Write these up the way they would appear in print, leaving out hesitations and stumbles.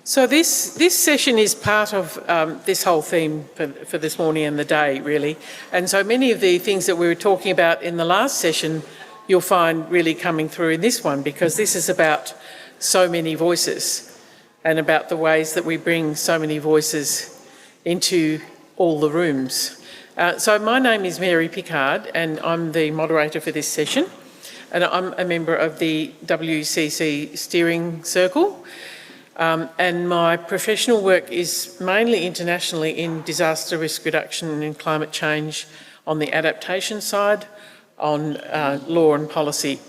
So this session is part of this whole theme for this morning and the day, really. And so many of the things that we were talking about in the last session, you'll find really coming through in this one, because this is about so many voices and about the ways that we bring so many voices into all the rooms. So my name is Mary Pickard and I'm the moderator for this session. And I'm a member of the WCC Steering Circle. And my professional work is mainly internationally in disaster risk reduction and in climate change on the adaptation side, on law and policy,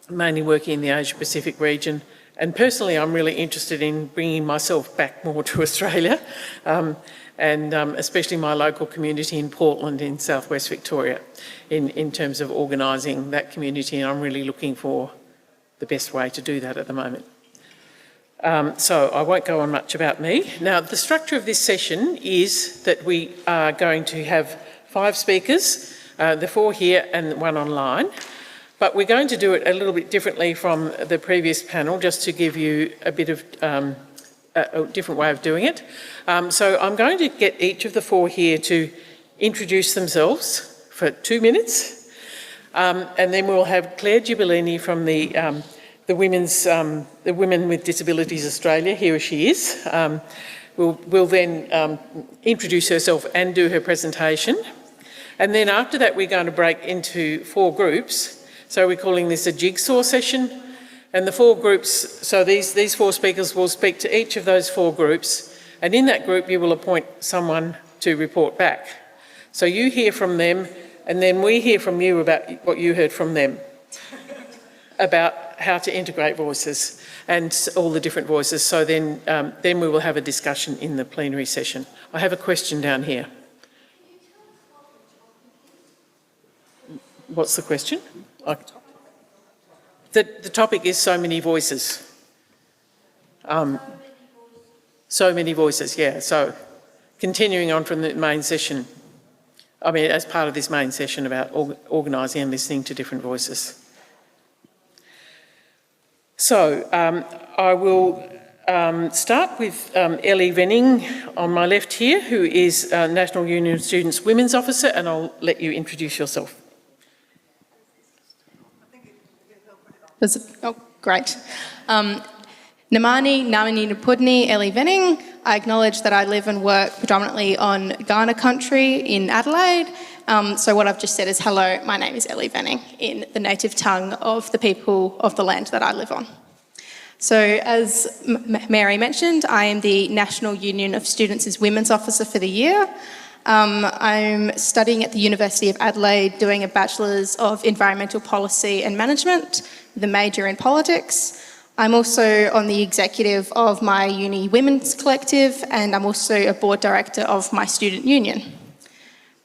mainly working in the Asia-Pacific region. And personally, I'm really interested in bringing myself back more to Australia, and especially my local community in Portland in southwest Victoria, in terms of organising that community, and I'm really looking for the best way to do that at the moment. So I won't go on much about me. Now, the structure of this session is that we are going to have 5 speakers, the 4 here and 1 online, but we're going to do it a little bit differently from the previous panel, just to give you a bit of a different way of doing it. So I'm going to get each of the 4 here to introduce themselves for 2 minutes, and then we'll have Claire Giubellini from the Women with Disabilities Australia, here she is. Will then introduce herself and do her presentation. And then after that, we're going to break into 4 groups. So we're calling this a jigsaw session. And the 4 groups, so these 4 speakers will speak to each of those 4 groups. And in that group, you will appoint someone to report back. So you hear from them, and then we hear from you about what you heard from them, about how to integrate voices and all the different voices. So then we will have a discussion in the plenary session. I have a question down here. What's the question? The topic is so many voices. So many voices, yeah. So continuing on from the main session, I mean, as part of this main session about organising and listening to different voices. So I will start with Ellie Venning on my left here, who is National Union of Students Women's Officer, and I'll let you introduce yourself. Oh, great. Namani Namini Napudni Ellie Venning. I acknowledge that I live and work predominantly on Kaurna country in Adelaide. So what I've just said is hello, my name is Ellie Venning, in the native tongue of the people of the land that I live on. So as Mary mentioned, I am the National Union of Students' Women's Officer for the year. I'm studying at the University of Adelaide, doing a Bachelor's of Environmental Policy and Management, with a major in politics. I'm also on the executive of my uni women's collective, and I'm also a board director of my student union.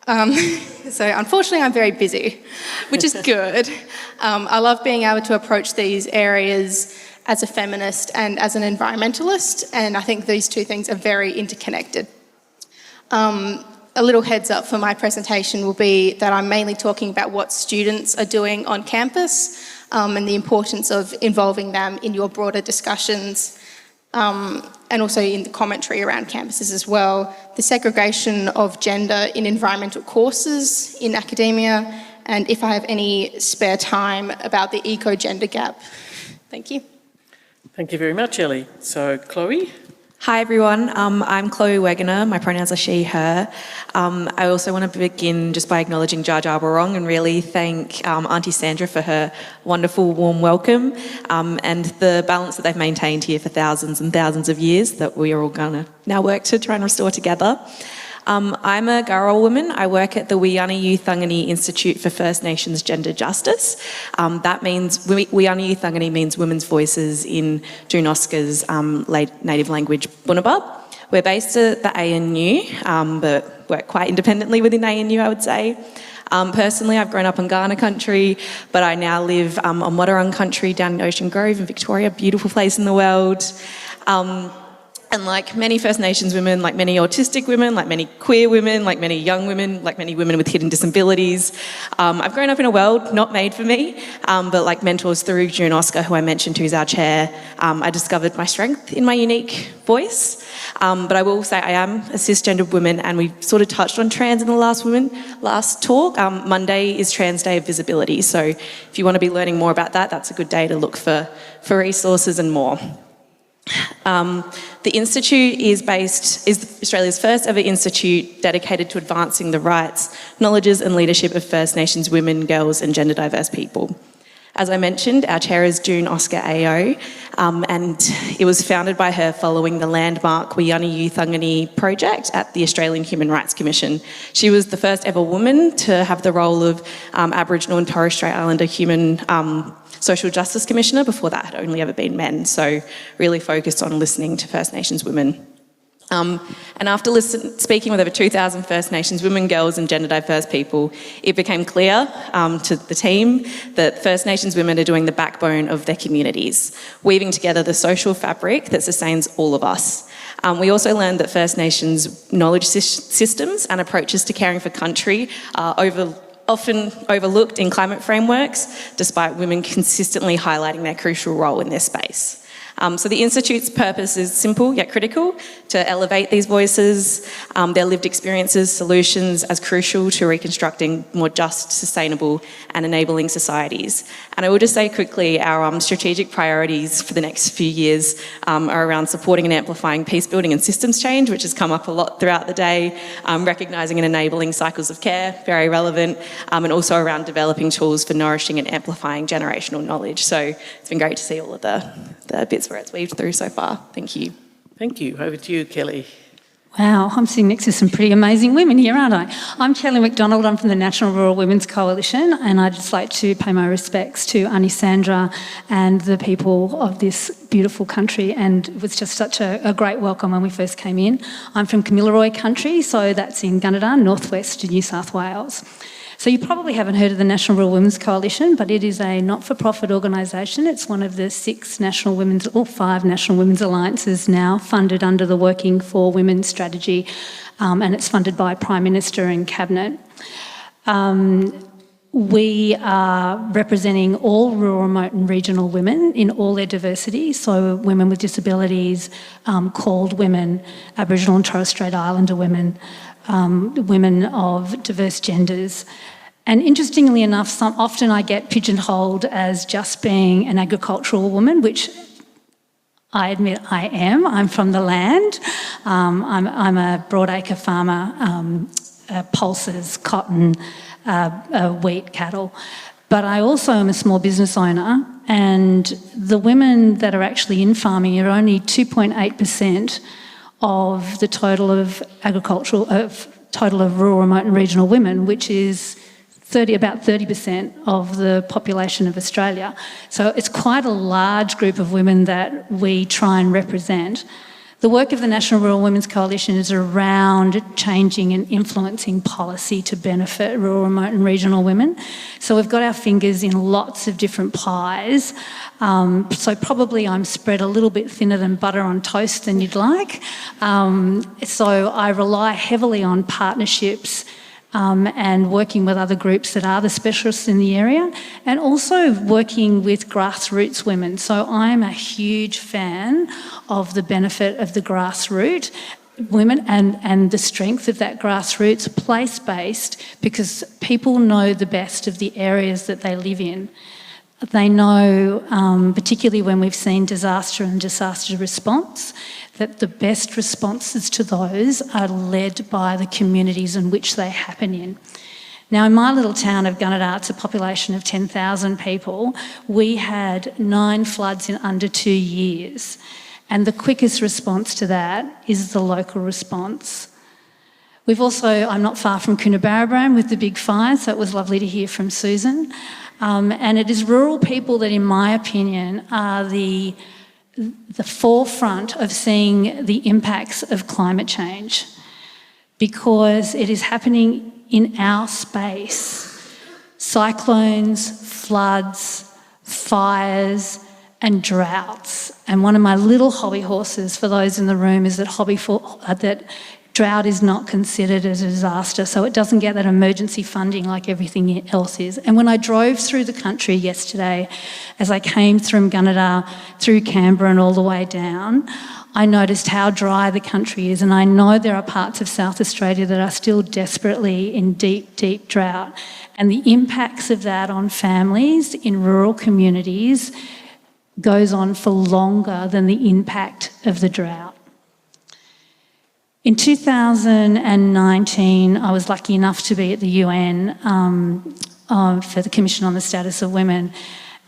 So unfortunately I'm very busy, which is good. I love being able to approach these areas as a feminist and as an environmentalist, and I think these 2 things are very interconnected. A little heads up for my presentation will be that I'm mainly talking about what students are doing on campus, and the importance of involving them in your broader discussions, and also in the commentary around campuses as well, the segregation of gender in environmental courses in academia, and if I have any spare time, about the eco-gender gap. Thank you. Thank you very much, Ellie. So, Chloe? Hi everyone, I'm Chloe Wegener, my pronouns are she, her. I also want to begin just by acknowledging Jar Jar Barong and really thank Auntie Sandra for her wonderful warm welcome, and the balance that they've maintained here for thousands and thousands of years that we are all going to now work to try and restore together. I'm a Gurral woman. I work at the Wiyanuyu Thangani Institute for First Nations Gender Justice. That means Wiyanuyu Thangani means women's voices in Junoska's native language Bunabab. We're based at the ANU, but work quite independently within ANU, I would say. Personally, I've grown up on Kaurna country, but I now live on Wadawurrung country down in Ocean Grove in Victoria, beautiful place in the world. And like many First Nations women, like many autistic women, like many queer women, like many young women, like many women with hidden disabilities, I've grown up in a world not made for me, but like mentors through June Oscar, who I mentioned, who's our chair, I discovered my strength in my unique voice. But I will say I am a cisgendered woman, and we sort of touched on trans in the last talk. Monday is Trans Day of Visibility, so if you want to be learning more about that, that's a good day to look for resources and more. The Institute is Australia's first ever institute dedicated to advancing the rights, knowledges and leadership of First Nations women, girls and gender diverse people. As I mentioned, our chair is June Oscar AO, and it was founded by her following the landmark Wiyani Youthangani project at the Australian Human Rights Commission. She was the first ever woman to have the role of Aboriginal and Torres Strait Islander human Social Justice Commissioner. Before that had only ever been men, so really focused on listening to First Nations women. And after speaking with over 2,000 First Nations women, girls and gender diverse people, it became clear to the team that First Nations women are doing the backbone of their communities, weaving together the social fabric that sustains all of us. We also learned that First Nations knowledge systems and approaches to caring for country are often overlooked in climate frameworks, despite women consistently highlighting their crucial role in this space. So the Institute's purpose is simple yet critical: to elevate these voices, their lived experiences, solutions as crucial to reconstructing more just, sustainable and enabling societies. And I will just say quickly, our strategic priorities for the next few years are around supporting and amplifying peace building and systems change, which has come up a lot throughout the day, recognising and enabling cycles of care, very relevant, and also around developing tools for nourishing and amplifying generational knowledge. So it's been great to see all of the bits where it's weaved through so far. Thank you. Thank you. Over to you, Kelly. Wow, I'm sitting next to some pretty amazing women here, aren't I? I'm Kelly McDonald, I'm from the National Rural Women's Coalition, and I'd just like to pay my respects to Aunty Sandra and the people of this beautiful country, and it was just such a great welcome when we first came in. I'm from Kamilaroi country, so that's in Gunnedah, northwest New South Wales. So you probably haven't heard of the National Rural Women's Coalition, but it is a not-for-profit organisation. It's one of the 5 National Women's Alliances now funded under the Working for Women strategy, and it's funded by Prime Minister and Cabinet. We are representing all rural, remote and regional women in all their diversity, so women with disabilities, called women, Aboriginal and Torres Strait Islander women, women of diverse genders. And interestingly enough, often I get pigeonholed as just being an agricultural woman, which I admit I am. I'm from the land. I'm a broadacre farmer, pulses, cotton, wheat, cattle. But I also am a small business owner, and the women that are actually in farming are only 2.8% of the total of rural, remote and regional women, which is about 30% of the population of Australia. So it's quite a large group of women that we try and represent. The work of the National Rural Women's Coalition is around changing and influencing policy to benefit rural, remote and regional women. So we've got our fingers in lots of different pies. So probably I'm spread a little bit thinner than butter on toast than you'd like. So I rely heavily on partnerships and working with other groups that are the specialists in the area, and also working with grassroots women. So I'm a huge fan of the benefit of the grassroots women and the strength of that grassroots, place-based, because people know the best of the areas that they live in. They know, particularly when we've seen disaster and disaster response, that the best responses to those are led by the communities in which they happen in. Now, in my little town of Gunnedah, it's a population of 10,000 people. We had 9 floods in under 2 years. And the quickest response to that is the local response. We've also, I'm not far from Coonabarabran with the big fire, so it was lovely to hear from Susan. And it is rural people that, in my opinion, are the forefront of seeing the impacts of climate change, because it is happening in our space. Cyclones, floods, fires, and droughts. And one of my little hobby horses for those in the room is that that drought is not considered a disaster, so it doesn't get that emergency funding like everything else is. And when I drove through the country yesterday, as I came through Gunnedah, through Canberra and all the way down, I noticed how dry the country is, and I know there are parts of South Australia that are still desperately in deep, deep drought. And the impacts of that on families in rural communities goes on for longer than the impact of the drought. In 2019, I was lucky enough to be at the UN for the Commission on the Status of Women.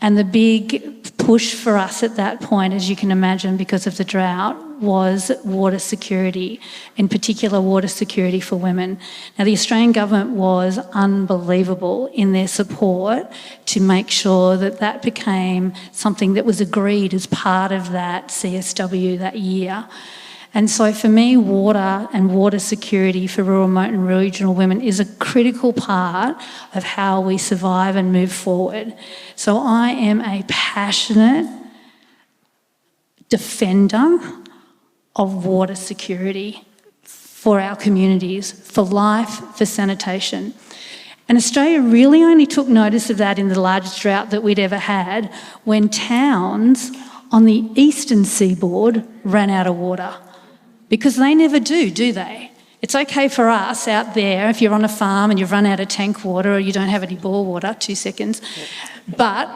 And the big push for us at that point, as you can imagine, because of the drought, was water security, in particular water security for women. Now, the Australian government was unbelievable in their support to make sure that that became something that was agreed as part of that CSW that year. And so for me, water and water security for rural, remote and regional women is a critical part of how we survive and move forward. So I am a passionate defender of water security for our communities, for life, for sanitation. And Australia really only took notice of that in the largest drought that we'd ever had when towns on the eastern seaboard ran out of water. Because they never do they? It's okay for us out there if you're on a farm and you've run out of tank water or you don't have any bore water, 2 seconds. But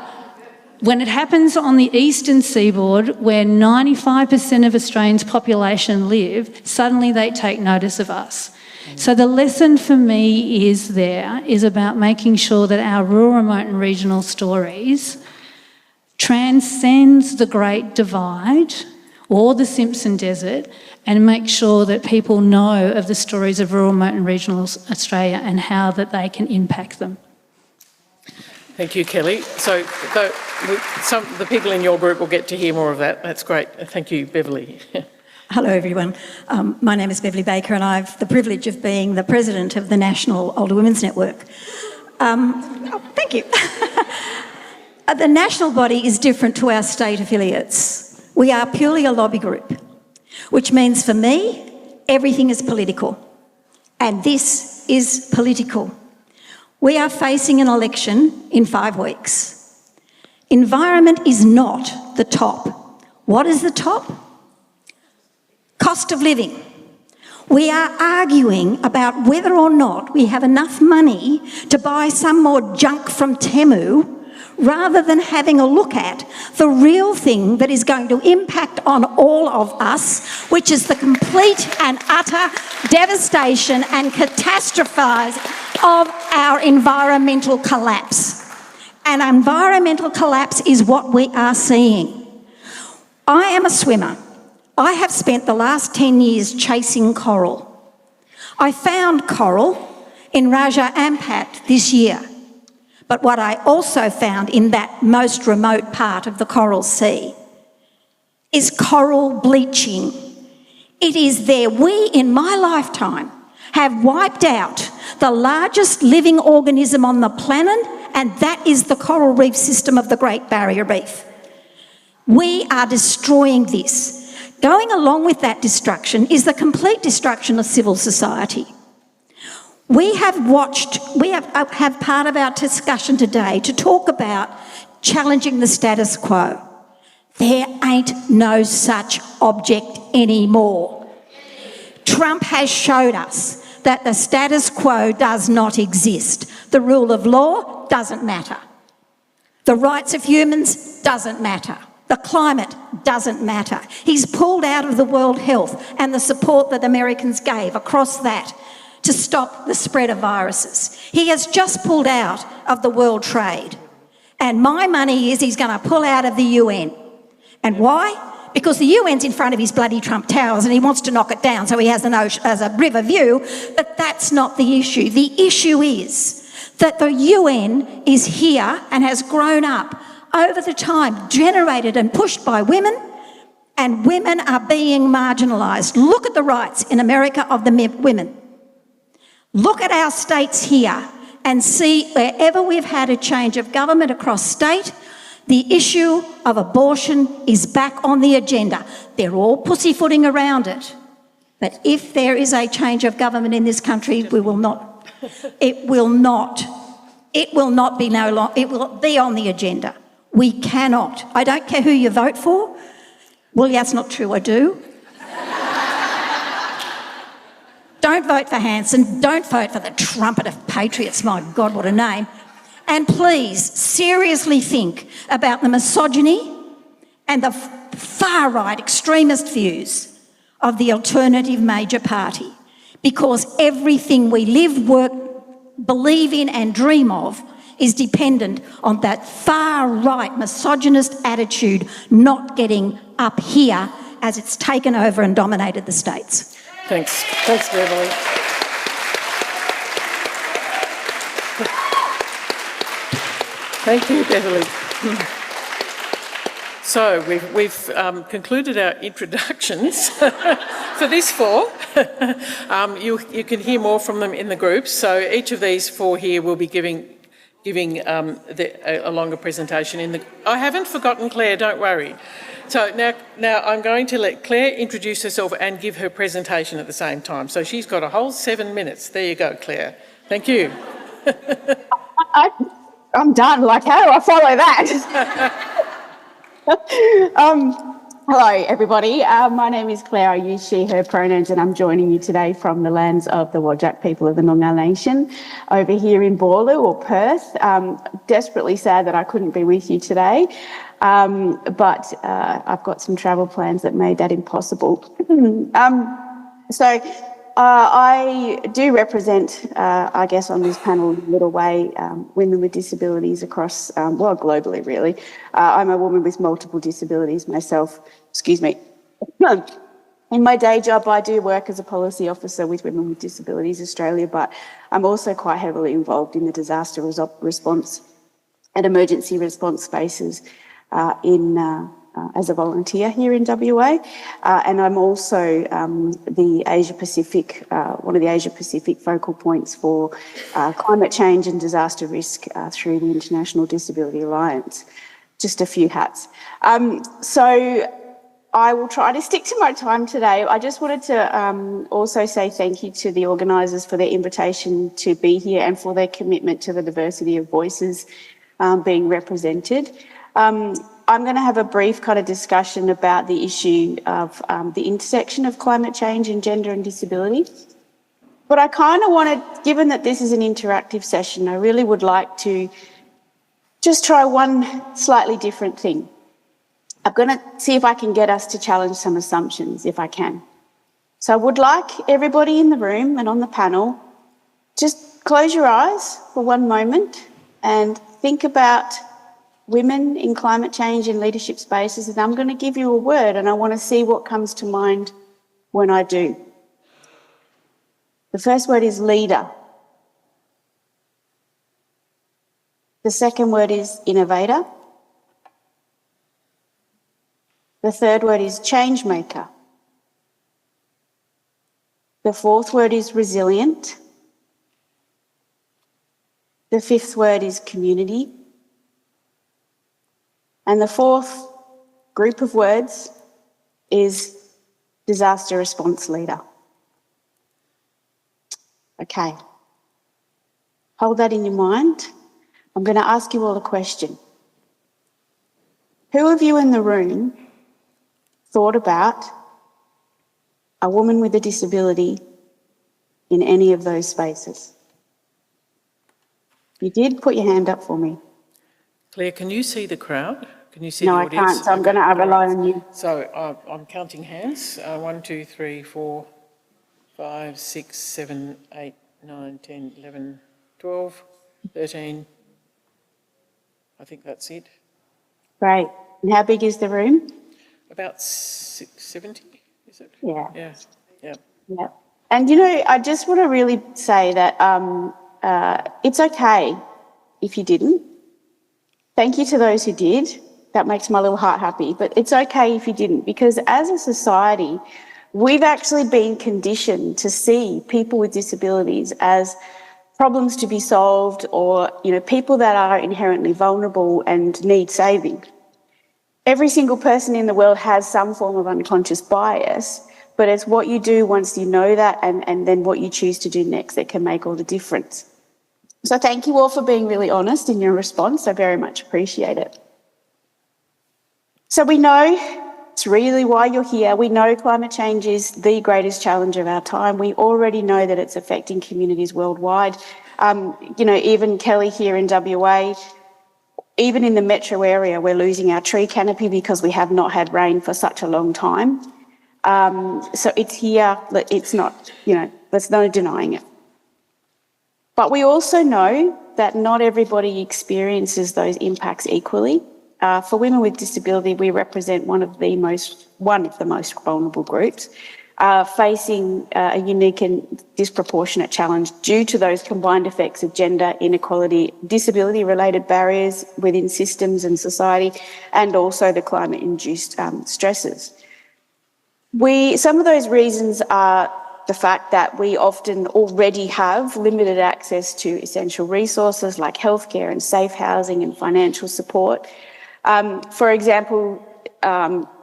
when it happens on the eastern seaboard where 95% of Australians' population live, suddenly they take notice of us. So the lesson for me is about making sure that our rural, remote and regional stories transcends the Great Divide or the Simpson Desert and make sure that people know of the stories of rural, remote and regional Australia and how that they can impact them. Thank you, Kelly. So the people in your group will get to hear more of that. That's great. Thank you, Beverly. Hello everyone. My name is Beverly Baker and I've the privilege of being the president of the National Older Women's Network. Thank you. The national body is different to our state affiliates. We are purely a lobby group, which means for me, everything is political. And this is political. We are facing an election in 5 weeks. Environment is not the top. What is the top? Cost of living. We are arguing about whether or not we have enough money to buy some more junk from Temu rather than having a look at the real thing that is going to impact on all of us, which is the complete and utter devastation and catastrophising of our environmental collapse. And environmental collapse is what we are seeing. I am a swimmer. I have spent the last 10 years chasing coral. I found coral in Raja Ampat this year. But what I also found in that most remote part of the Coral Sea is coral bleaching. It is there. We, in my lifetime, have wiped out the largest living organism on the planet, and that is the coral reef system of the Great Barrier Reef. We are destroying this. Going along with that destruction is the complete destruction of civil society. We have part of our discussion today to talk about challenging the status quo. There ain't no such object anymore. Trump has showed us that the status quo does not exist. The rule of law doesn't matter. The rights of humans doesn't matter. The climate doesn't matter. He's pulled out of the World Health and the support that Americans gave across that to stop the spread of viruses. He has just pulled out of the World Trade. And my money is he's going to pull out of the UN. And why? Because the UN's in front of his bloody Trump Towers and he wants to knock it down so he has a river view. But that's not the issue. The issue is that the UN is here and has grown up over the time, generated and pushed by women, and women are being marginalised. Look at the rights in America of the women. Look at our states here and see wherever we've had a change of government across state, The issue of abortion is back on the agenda. They're all pussyfooting around it. But if there is a change of government in this country, it will not it will be on the agenda. We cannot. I don't care who you vote for. Well, that's not true, I do. Don't vote for Hanson. Don't vote for the trumpet of patriots. My God, what a name. And please, seriously think about the misogyny and the far-right extremist views of the alternative major party, because everything we live, work, believe in and dream of is dependent on that far-right misogynist attitude not getting up here as it's taken over and dominated the states. Thanks. Thanks, Beverly. Thank you, Beverly. So we've concluded our introductions for this four. You can hear more from them in the groups. So each of these four here will be giving a longer presentation. I haven't forgotten Claire, don't worry. So now I'm going to let Claire introduce herself and give her presentation at the same time. So she's got a whole 7 minutes. There you go, Claire. Thank you. I'm done. Like, how do I follow that? Hello, everybody. My name is Claire. I use she, her pronouns, and I'm joining you today from the lands of the Whadjuk people of the Noongar Nation over here in Boorloo or Perth. Desperately sad that I couldn't be with you today, but I've got some travel plans that made that impossible. I do represent, I guess, on this panel in a little way, women with disabilities across, globally, really. I'm a woman with multiple disabilities myself. Excuse me. In my day job, I do work as a policy officer with Women with Disabilities Australia, but I'm also quite heavily involved in the disaster response and emergency response spaces as a volunteer here in WA, and I'm also the Asia Pacific, one of the Asia Pacific focal points for climate change and disaster risk through the International Disability Alliance. Just a few hats. So I will try to stick to my time today. I just wanted to also say thank you to the organisers for their invitation to be here and for their commitment to the diversity of voices being represented. I'm going to have a brief kind of discussion about the issue of the intersection of climate change and gender and disability. But I kind of wanted, given that this is an interactive session, I really would like to just try one slightly different thing. I'm going to see if I can get us to challenge some assumptions, if I can. So I would like everybody in the room and on the panel, just close your eyes for one moment and think about women in climate change and leadership spaces, and I'm going to give you a word and I want to see what comes to mind when I do. The first word is leader. The second word is innovator. The third word is change maker. The fourth word is resilient. The fifth word is community. And the fourth group of words is disaster response leader. Okay. Hold that in your mind. I'm going to ask you all a question. Who of you in the room thought about a woman with a disability in any of those spaces? If you did, put your hand up for me. Claire, can you see the crowd? Can you see No, the I audience? can't, so I'm going to rely on you. So I'm counting hands. 1, 2, 3, 4, 5, 6, 7, 8, 9, 10, 11, 12, 13. I think that's it. Great. And how big is the room? About 70, is it? Yeah. Yeah, yeah. Yeah. And, you know, I just want to really say that it's okay if you didn't. Thank you to those who did. That makes my little heart happy. But it's okay if you didn't, because as a society, we've actually been conditioned to see people with disabilities as problems to be solved, or, you know, people that are inherently vulnerable and need saving. Every single person in the world has some form of unconscious bias, but it's what you do once you know that and then what you choose to do next that can make all the difference. So thank you all for being really honest in your response. I very much appreciate it. So we know it's really why you're here. We know climate change is the greatest challenge of our time. We already know that it's affecting communities worldwide. You know, even Kelly here in WA, even in the metro area, we're losing our tree canopy because we have not had rain for such a long time. So it's here, it's not, you know, there's no denying it. But we also know that not everybody experiences those impacts equally. For women with disability, we represent one of the most vulnerable groups, facing a unique and disproportionate challenge due to those combined effects of gender inequality, disability-related barriers within systems and society, and also the climate-induced stresses. Some of those reasons are the fact that we often already have limited access to essential resources like healthcare and safe housing and financial support. For example,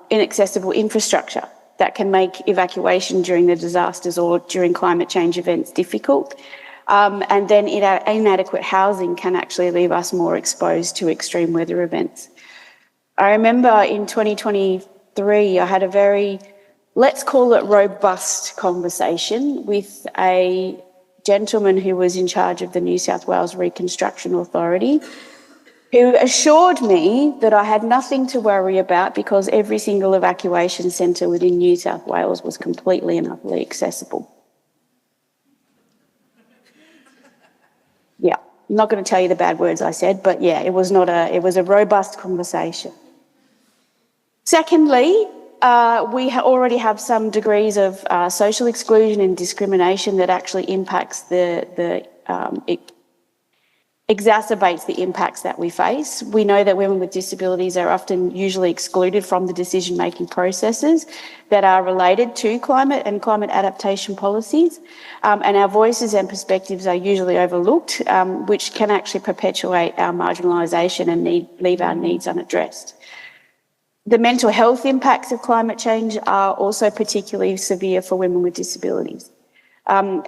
inaccessible infrastructure that can make evacuation during the disasters or during climate change events difficult. And then inadequate housing can actually leave us more exposed to extreme weather events. I remember in 2023, I had a very, let's call it robust conversation with a gentleman who was in charge of the New South Wales Reconstruction Authority, who assured me that I had nothing to worry about because every single evacuation centre within New South Wales was completely and utterly accessible. Yeah, I'm not going to tell you the bad words I said, but yeah, it was a robust conversation. Secondly, we already have some degrees of social exclusion and discrimination that actually impacts exacerbates the impacts that we face. We know that women with disabilities are often usually excluded from the decision-making processes that are related to climate and climate adaptation policies, and our voices and perspectives are usually overlooked, which can actually perpetuate our marginalisation and leave our needs unaddressed. The mental health impacts of climate change are also particularly severe for women with disabilities. And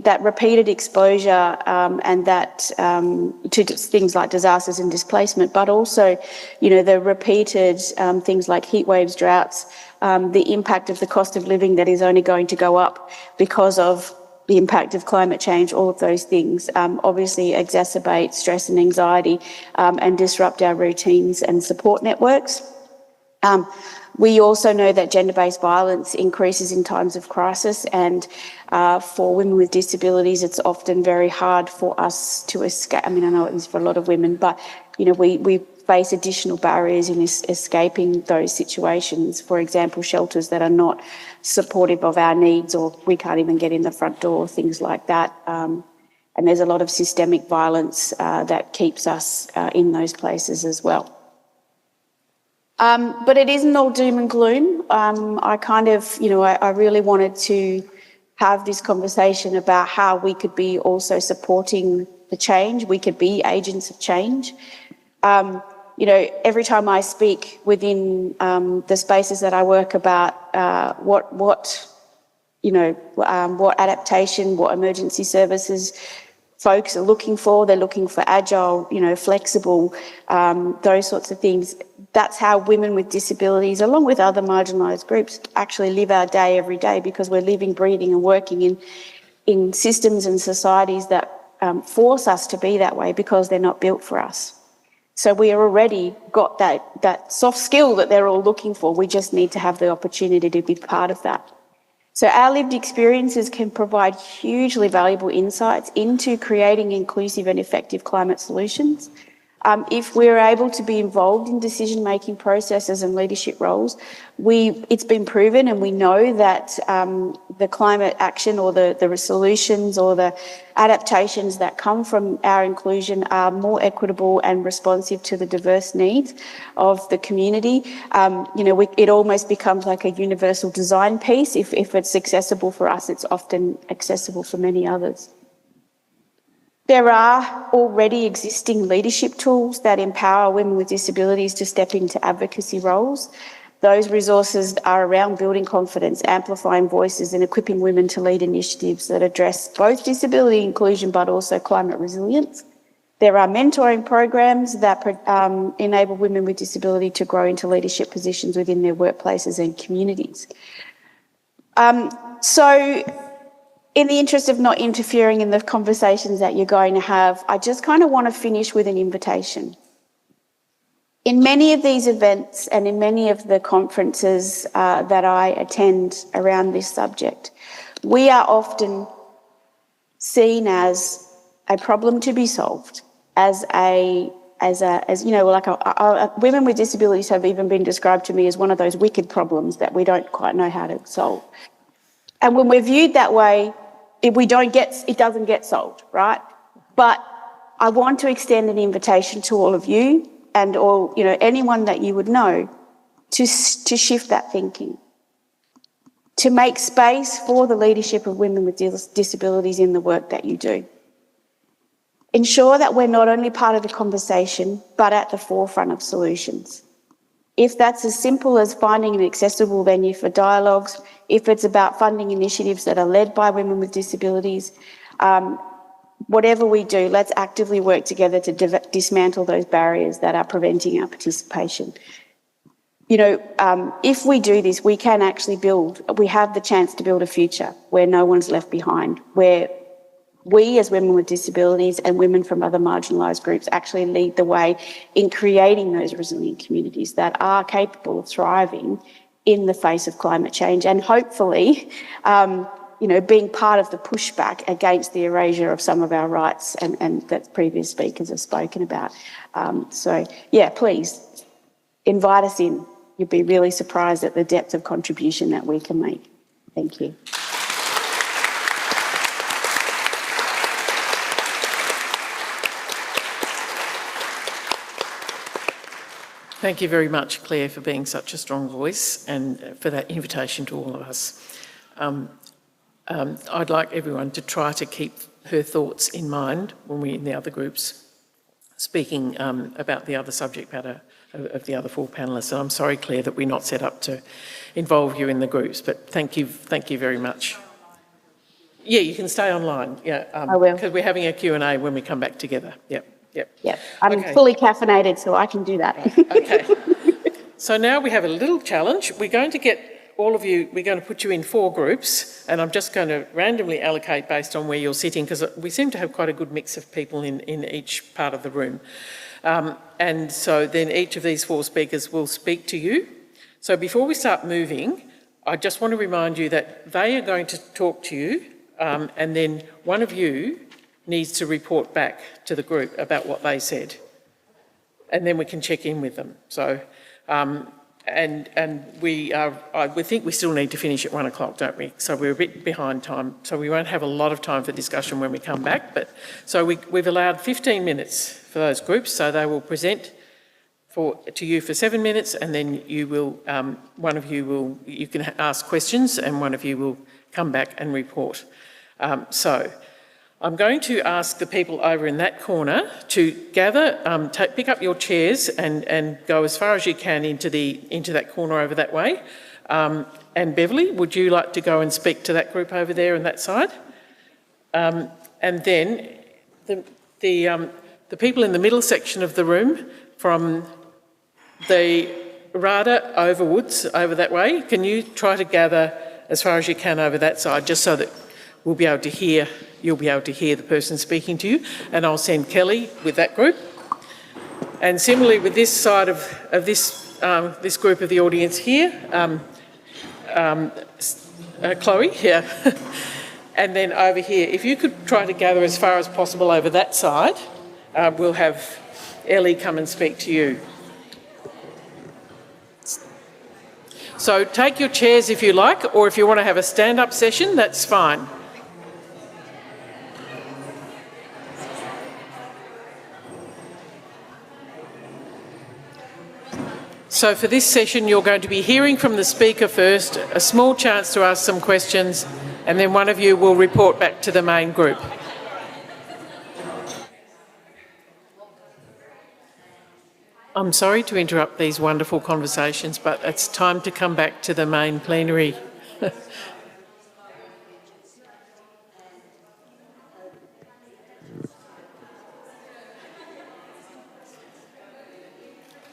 that repeated exposure and that to things like disasters and displacement, but also, you know, the repeated things like heat waves, droughts, the impact of the cost of living that is only going to go up because of the impact of climate change, all of those things obviously exacerbate stress and anxiety and disrupt our routines and support networks. We also know that gender-based violence increases in times of crisis, and for women with disabilities, it's often very hard for us to escape. I mean, I know it is for a lot of women, but, you know, we face additional barriers in escaping those situations. For example, shelters that are not supportive of our needs, or we can't even get in the front door, things like that. And there's a lot of systemic violence that keeps us in those places as well. But it isn't all doom and gloom. I really wanted to have this conversation about how we could be also supporting the change. We could be agents of change. Every time I speak within the spaces that I work about what adaptation, what emergency services folks are looking for. They're looking for agile, flexible, those sorts of things. That's how women with disabilities, along with other marginalised groups, actually live our day every day, because we're living, breathing and working in systems and societies that force us to be that way because they're not built for us. So we already got that soft skill that they're all looking for. We just need to have the opportunity to be part of that. So our lived experiences can provide hugely valuable insights into creating inclusive and effective climate solutions. If we're able to be involved in decision-making processes and leadership roles, it's been proven, and we know that the climate action or the solutions or the adaptations that come from our inclusion are more equitable and responsive to the diverse needs of the community. It almost becomes like a universal design piece. If it's accessible for us, it's often accessible for many others. There are already existing leadership tools that empower women with disabilities to step into advocacy roles. Those resources are around building confidence, amplifying voices and equipping women to lead initiatives that address both disability inclusion but also climate resilience. There are mentoring programs that enable women with disability to grow into leadership positions within their workplaces and communities. So in the interest of not interfering in the conversations that you're going to have, I just kind of want to finish with an invitation. In many of these events and in many of the conferences that I attend around this subject, we are often seen as a problem to be solved, women with disabilities have even been described to me as one of those wicked problems that we don't quite know how to solve. And when we're viewed that way, it doesn't get solved, right? But I want to extend an invitation to all of you and anyone that you would know to shift that thinking, to make space for the leadership of women with disabilities in the work that you do. Ensure that we're not only part of the conversation, but at the forefront of solutions. If that's as simple as finding an accessible venue for dialogues, if it's about funding initiatives that are led by women with disabilities, whatever we do, let's actively work together to dismantle those barriers that are preventing our participation. If we do this, we can actually we have the chance to build a future where no one's left behind, where we as women with disabilities and women from other marginalised groups actually lead the way in creating those resilient communities that are capable of thriving in the face of climate change and hopefully, being part of the pushback against the erasure of some of our rights and that previous speakers have spoken about. Please invite us in. You'll be really surprised at the depth of contribution that we can make. Thank you. Thank you very much, Claire, for being such a strong voice and for that invitation to all of us. I'd like everyone to try to keep her thoughts in mind when we're in the other groups speaking about the other subject matter of the other four panellists. And I'm sorry, Claire, that we're not set up to involve you in the groups, but thank you very much. Yeah, you can stay online. Yeah, I will. Because we're having a Q&A when we come back together. Yep. I'm fully caffeinated, so I can do that. Okay. So now we have a little challenge. We're going to get all of you, we're going to put you in 4 groups, and I'm just going to randomly allocate based on where you're sitting, because we seem to have quite a good mix of people in each part of the room. And so then each of these 4 speakers will speak to you. So before we start moving, I just want to remind you that they are going to talk to you, and then one of you needs to report back to the group about what they said. And then we can check in with them. So, we think we still need to finish at 1 o'clock, don't we? So we're a bit behind time. So we won't have a lot of time for discussion when we come back. But so we've allowed 15 minutes for those groups. So they will present to you for 7 minutes, and then you will, you can ask questions, and one of you will come back and report. So I'm going to ask the people over in that corner to gather, pick up your chairs and go as far as you can into that corner over that way. And Beverly, would you like to go and speak to that group over there on that side? And then the people in the middle section of the room, from the RADA overwards over that way, can you try to gather as far as you can over that side, just so that you'll be able to hear the person speaking to you, and I'll send Kelly with that group. And similarly with this side of this group of the audience here, Chloe, yeah. And then over here, if you could try to gather as far as possible over that side, we'll have Ellie come and speak to you. So take your chairs if you like, or if you want to have a stand-up session, that's fine. So for this session, you're going to be hearing from the speaker first, a small chance to ask some questions, and then one of you will report back to the main group. I'm sorry to interrupt these wonderful conversations, but it's time to come back to the main plenary.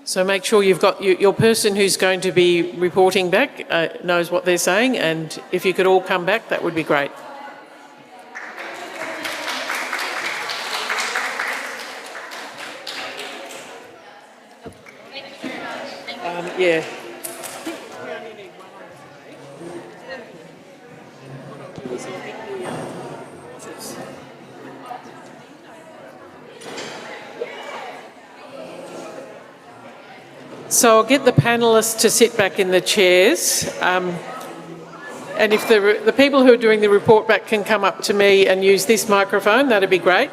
So make sure you've got your person who's going to be reporting back knows what they're saying, and if you could all come back, that would be great. Yeah. So I'll get the panellists to sit back in the chairs. And if the people who are doing the report back can come up to me and use this microphone, that'd be great.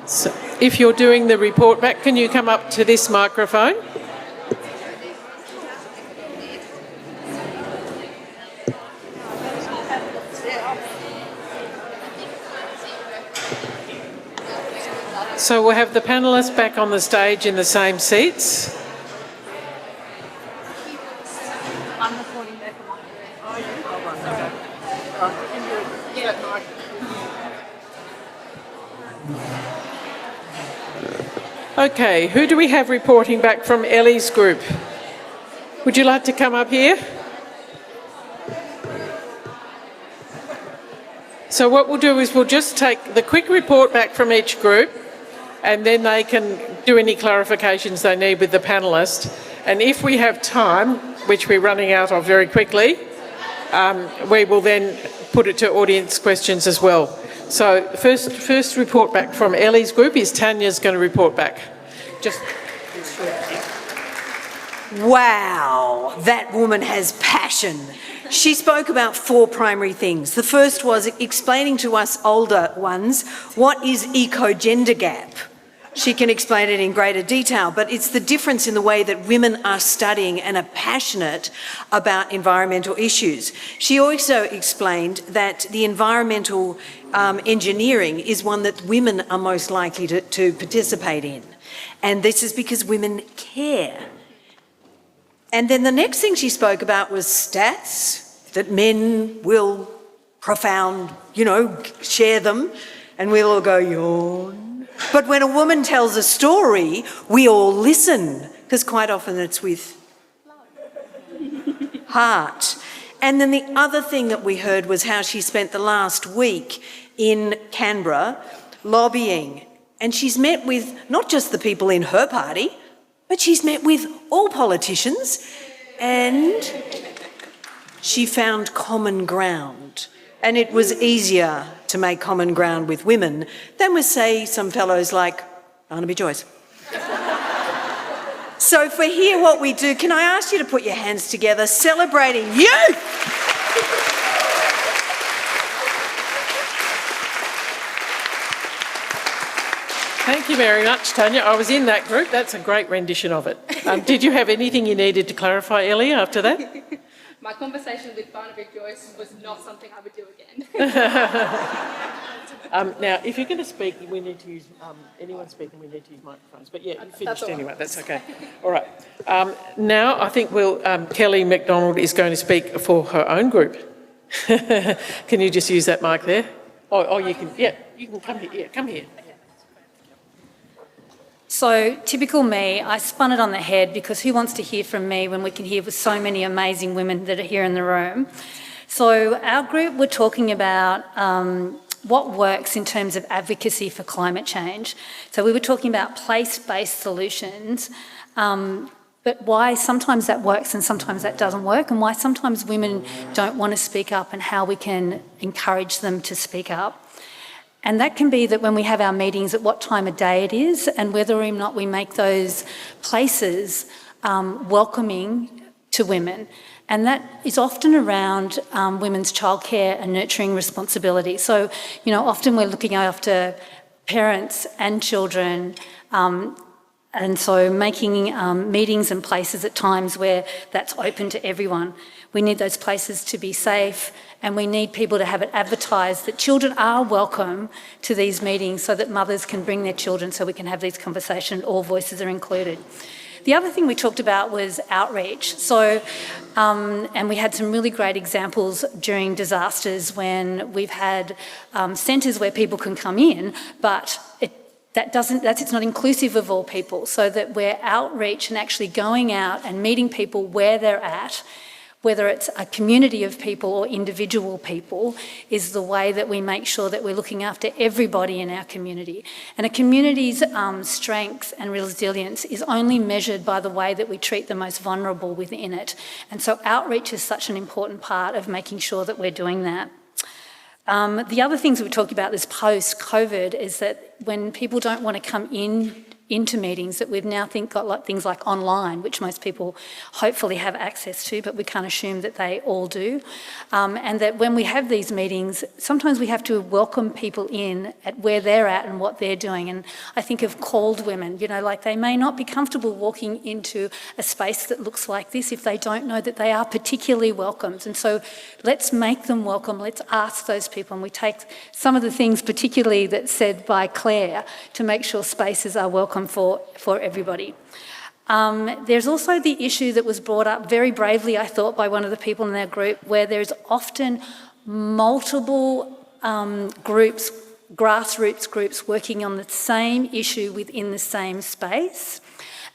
So if you're doing the report back, can you come up to this microphone? So we'll have the panellists back on the stage in the same seats. Okay, who do we have reporting back from Ellie's group? Would you like to come up here? So what we'll do is we'll just take the quick report back from each group, and then they can do any clarifications they need with the panellist. And if we have time, which we're running out of very quickly, we will then put it to audience questions as well. So the first report back from Ellie's group is Tanya's going to report back. Just. Wow, that woman has passion. She spoke about 4 primary things. The first was explaining to us older ones what is eco-gender gap. She can explain it in greater detail, but it's the difference in the way that women are studying and are passionate about environmental issues. She also explained that the environmental engineering is one that women are most likely to participate in. And this is because women care. And then the next thing she spoke about was stats, that men will share them, and we'll all go, yawn. But when a woman tells a story, we all listen, because quite often it's with heart. And then the other thing that we heard was how she spent the last week in Canberra lobbying. And she's met with not just the people in her party, but she's met with all politicians, and she found common ground. And it was easier to make common ground with women than with, say, some fellows like Barnaby Joyce. So for Hear What We Do, can I ask you to put your hands together, celebrating youth? Thank you very much, Tanya. I was in that group. That's a great rendition of it. Did you have anything you needed to clarify, Ellie, after that? My conversation with Barnaby Joyce was not something I would do again. Now, if you're going to speak, we need to use, anyone speaking, we need to use microphones. But yeah, you finished anyway, that's okay. All right. Now, I think Kelly McDonald is going to speak for her own group. Can you just use that mic there? Oh, you can, yeah, you can come here. Yeah, come here. So, typical me, I spun it on the head because who wants to hear from me when we can hear with so many amazing women that are here in the room? So, our group were talking about what works in terms of advocacy for climate change. So, we were talking about place-based solutions, but why sometimes that works and sometimes that doesn't work, and why sometimes women don't want to speak up and how we can encourage them to speak up. And that can be that when we have our meetings at what time of day it is and whether or not we make those places welcoming to women. And that is often around women's childcare and nurturing responsibility. So, often we're looking after parents and children And so making meetings and places at times where that's open to everyone. We need those places to be safe, and we need people to have it advertised that children are welcome to these meetings so that mothers can bring their children so we can have these conversations, all voices are included. The other thing we talked about was outreach. So, and we had some really great examples during disasters when we've had centres where people can come in, but it's not inclusive of all people, so that we're outreach and actually going out and meeting people where they're at, whether it's a community of people or individual people, is the way that we make sure that we're looking after everybody in our community. And a community's strength and resilience is only measured by the way that we treat the most vulnerable within it. And so outreach is such an important part of making sure that we're doing that. The other things we talked about this post-COVID is that when people don't want to come into meetings, that we've now got things like online, which most people hopefully have access to, but we can't assume that they all do. And that when we have these meetings, sometimes we have to welcome people in at where they're at and what they're doing. And I think of called women, like they may not be comfortable walking into a space that looks like this if they don't know that they are particularly welcomed. And so let's make them welcome, let's ask those people, and we take some of the things particularly that's said by Claire to make sure spaces are welcome for everybody. There's also the issue that was brought up very bravely, I thought, by one of the people in our group, where there's often multiple groups, grassroots groups, working on the same issue within the same space.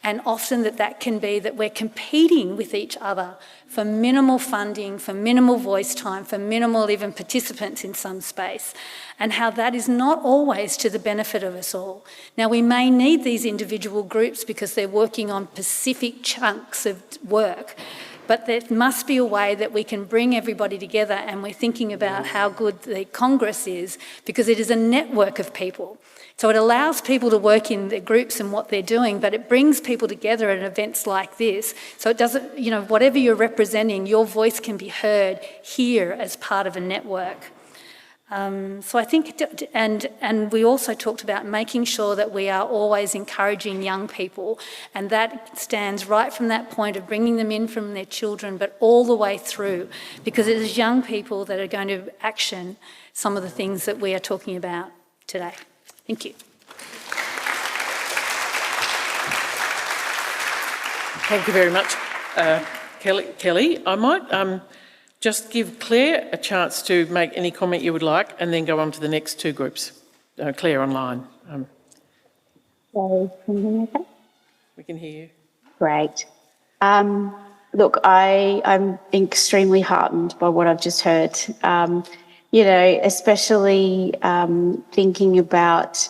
And often that can be that we're competing with each other for minimal funding, for minimal voice time, for minimal even participants in some space, and how that is not always to the benefit of us all. Now, we may need these individual groups because they're working on specific chunks of work, but there must be a way that we can bring everybody together, and we're thinking about how good the Congress is, because it is a network of people. So it allows people to work in their groups and what they're doing, but it brings people together at events like this. So it doesn't, whatever you're representing, your voice can be heard here as part of a network. So I think, and we also talked about making sure that we are always encouraging young people, and that stands right from that point of bringing them in from their children, but all the way through, because it is young people that are going to action some of the things that we are talking about today. Thank you. Thank you very much, Kelly. I might just give Claire a chance to make any comment you would like, and then go on to the next two groups. Claire online. So, can you hear me okay? We can hear you. Great. Look, I'm extremely heartened by what I've just heard. Especially thinking about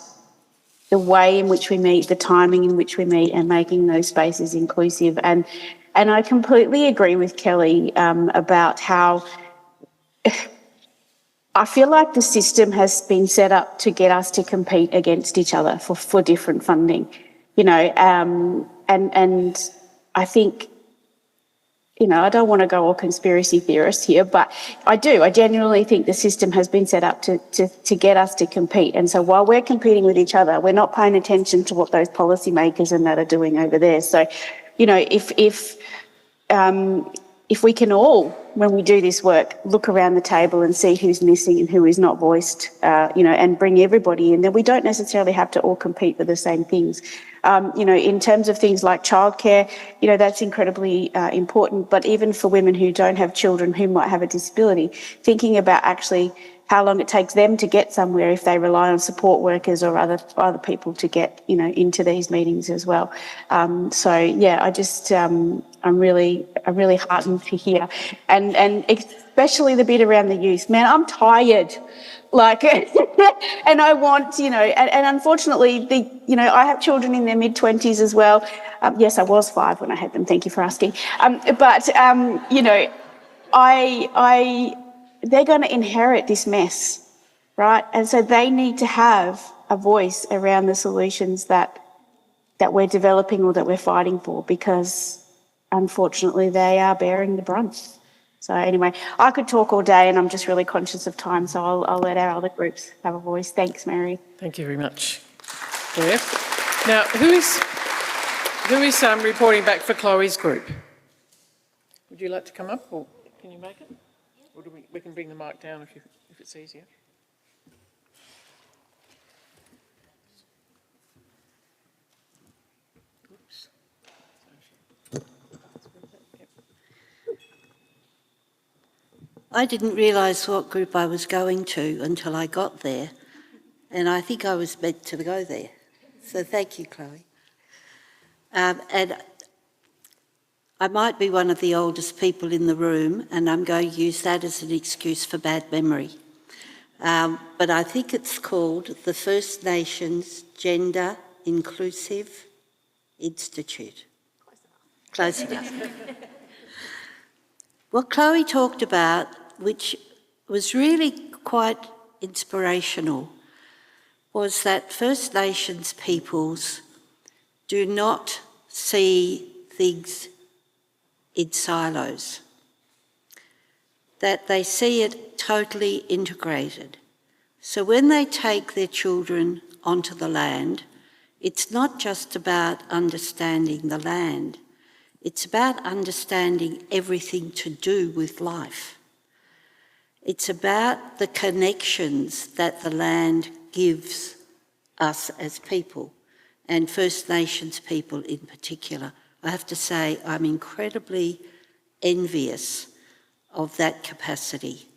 the way in which we meet, the timing in which we meet, and making those spaces inclusive. And I completely agree with Kelly about how I feel like the system has been set up to get us to compete against each other for different funding, and I think, I don't want to go all conspiracy theorist here, but I do. I genuinely think the system has been set up to get us to compete. And so while we're competing with each other, we're not paying attention to what those policymakers and that are doing over there. So, if we can all, when we do this work, look around the table and see who's missing and who is not voiced, and bring everybody in, then we don't necessarily have to all compete for the same things. In terms of things like childcare, that's incredibly important. But even for women who don't have children who might have a disability, thinking about actually how long it takes them to get somewhere if they rely on support workers or other people to get, into these meetings as well. I'm really heartened to hear, and especially the bit around the youth. Man, I'm tired. And I want, and unfortunately, I have children in their mid-20s as well. Yes, I was 5 when I had them. Thank you for asking. They're going to inherit this mess, right? And so they need to have a voice around the solutions that we're developing or that we're fighting for, because unfortunately they are bearing the brunt. So anyway, I could talk all day, and I'm just really conscious of time, so I'll let our other groups have a voice. Thanks, Mary. Thank you very much, Claire. Now, who is Who is reporting back for Chloe's group? Would you like to come up, or can you make it? Or do we can bring the mic down if it's easier. Oops. I didn't realise what group I was going to until I got there, and I think I was meant to go there. So thank you, Chloe. And I might be one of the oldest people in the room, and I'm going to use that as an excuse for bad memory. But I think it's called the First Nations Gender Inclusive Institute. Close enough. What Chloe talked about, which was really quite inspirational, was that First Nations peoples do not see things in silos, that they see it totally integrated. So when they take their children onto the land, it's not just about understanding the land, it's about understanding everything to do with life. It's about the connections that the land gives us as people, and First Nations people in particular. I have to say I'm incredibly envious of that capacity.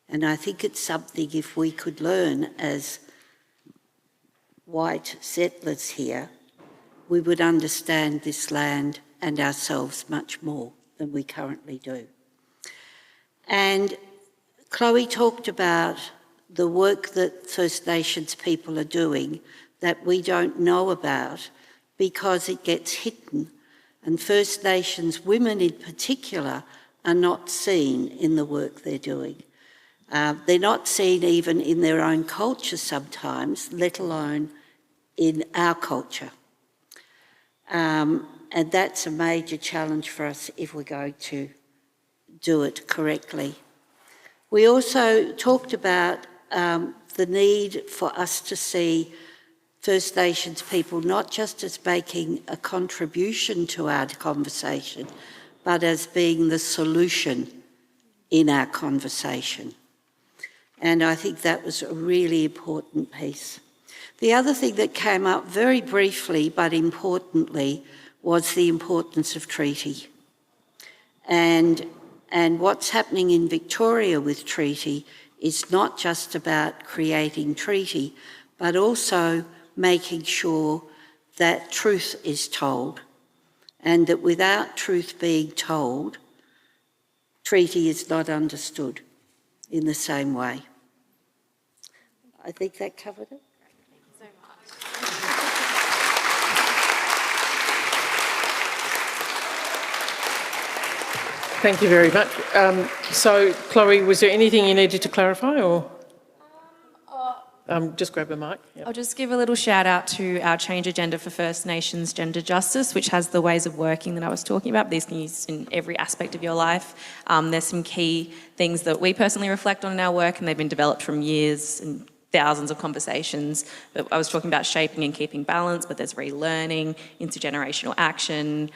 And I think it's something, if we could learn as white settlers here, we would understand this land and ourselves much more than we currently do. And Chloe talked about the work that First Nations people are doing that we don't know about because it gets hidden. And First Nations women in particular are not seen in the work they're doing. They're not seen even in their own culture sometimes, let alone in our culture. And that's a major challenge for us if we're going to do it correctly. We also talked about the need for us to see First Nations people not just as making a contribution to our conversation, but as being the solution in our conversation. And I think that was a really important piece. The other thing that came up very briefly, but importantly, was the importance of treaty. And what's happening in Victoria with treaty is not just about creating treaty, but also making sure that truth is told, and that without truth being told, treaty is not understood in the same way. I think that covered it. Thank you very much. So, Chloe, was there anything you needed to clarify, or just grab a mic? Yep. I'll just give a little shout out to our Change Agenda for First Nations Gender Justice, which has the ways of working that I was talking about. These can be used in every aspect of your life. There's some key things that we personally reflect on in our work, and they've been developed from years and thousands of conversations. But I was talking about shaping and keeping balance, but there's relearning, intergenerational action.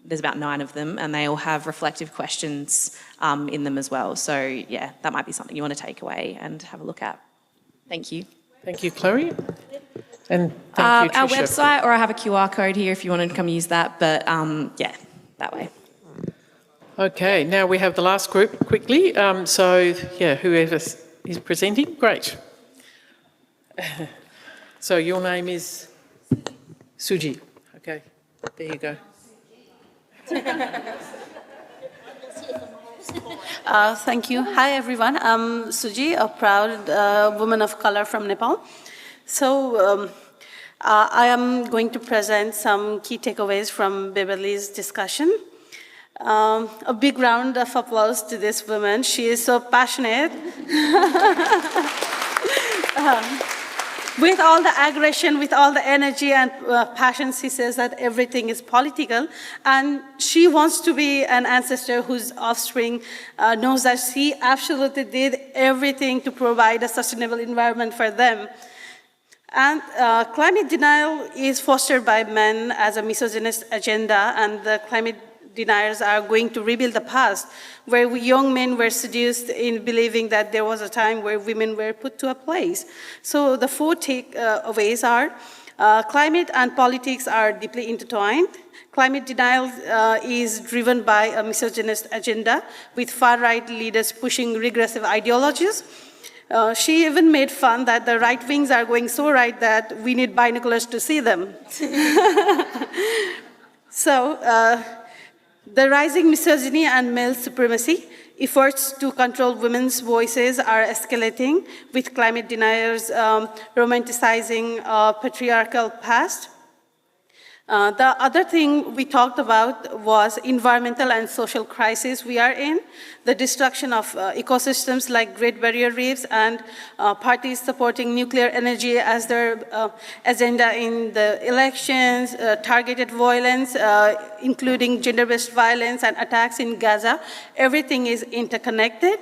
There's about 9 of them, and they all have reflective questions in them as well. So yeah, that might be something you want to take away and have a look at. Thank you. Thank you, Chloe. And thank you, our Tricia. website, or I have a QR code here if you wanted to come use that, but yeah, that way. Okay, now we have the last group quickly. So yeah, whoever is presenting, great. So your name is? Suji. Okay, there you go. Thank you. Hi, everyone. I'm Suji, a proud woman of color from Nepal. So I am going to present some key takeaways from Beverly's discussion. A big round of applause to this woman. She is so passionate. With all the aggression, with all the energy and passion, she says that everything is political. And she wants to be an ancestor whose offspring knows that she absolutely did everything to provide a sustainable environment for them. And climate denial is fostered by men as a misogynist agenda, and the climate deniers are going to rebuild the past, where we young men were seduced in believing that there was a time where women were put to a place. So the 4 takeaways are, climate and politics are deeply intertwined. Climate denial is driven by a misogynist agenda, with far-right leaders pushing regressive ideologies. She even made fun that the right wings are going so right that we need binoculars to see them. So, the rising misogyny and male supremacy, efforts to control women's voices are escalating, with climate deniers romanticizing a patriarchal past. The other thing we talked about was environmental and social crisis we are in, the destruction of ecosystems like Great Barrier Reefs, and parties supporting nuclear energy as their agenda in the elections, targeted violence, including gender-based violence and attacks in Gaza. Everything is interconnected.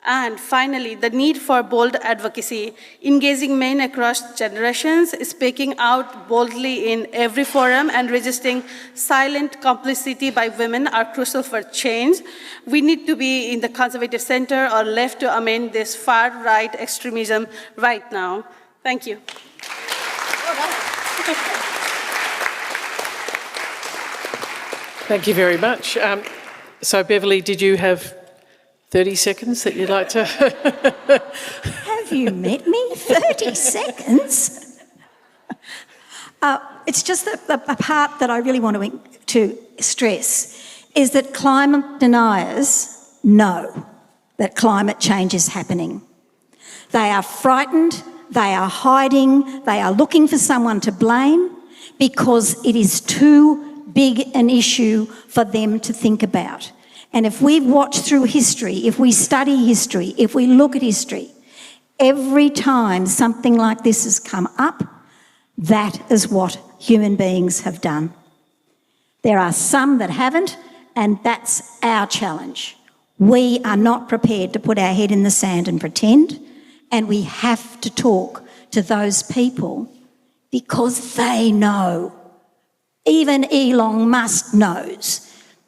And finally, the need for bold advocacy, engaging men across generations, speaking out boldly in every forum, and resisting silent complicity by women are crucial for change. We need to be in the conservative center or left to amend this far-right extremism right now. Thank you. Thank you very much. So, Beverly, did you have 30 seconds that you'd like to... Have you met me? 30 seconds? It's just that the part that I really want to stress is that climate deniers know that climate change is happening. They are frightened, they are hiding, they are looking for someone to blame because it is too big an issue for them to think about. And if we've watched through history, if we study history, if we look at history, every time something like this has come up, that is what human beings have done. There are some that haven't, and that's our challenge. We are not prepared to put our head in the sand and pretend, and we have to talk to those people because they know. Even Elon Musk knows,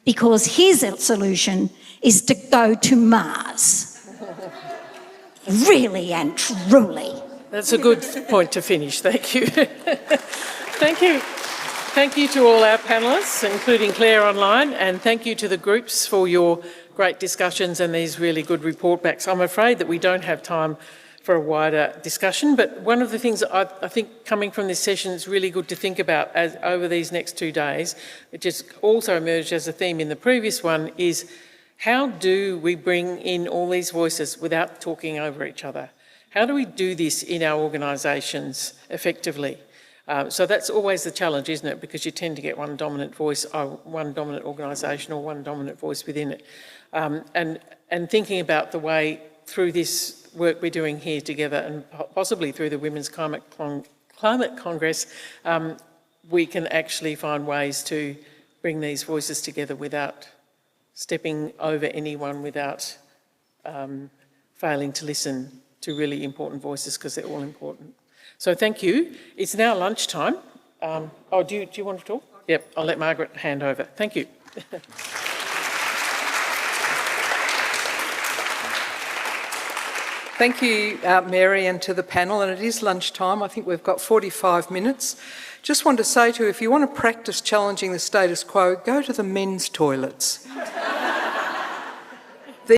because his solution is to go to Mars. Really and truly. That's a good point to finish. Thank you. Thank you. Thank you to all our panellists, including Claire online, and thank you to the groups for your great discussions and these really good report backs. I'm afraid that we don't have time for a wider discussion, but one of the things I think coming from this session is really good to think about over these next 2 days, which has also emerged as a theme in the previous one, is how do we bring in all these voices without talking over each other? How do we do this in our organisations effectively? So that's always the challenge, isn't it? Because you tend to get one dominant voice, one dominant organisation or one dominant voice within it. And thinking about the way through this work we're doing here together and possibly through the Women's Climate Congress, we can actually find ways to bring these voices together without stepping over anyone, without failing to listen to really important voices, because they're all important. So thank you. It's now lunchtime. Do you want to talk? Yep, I'll let Margaret hand over. Thank you. Thank you, Mary, and to the panel. And it is lunchtime. I think we've got 45 minutes. Just want to say to you, if you want to practice challenging the status quo, go to the men's toilets.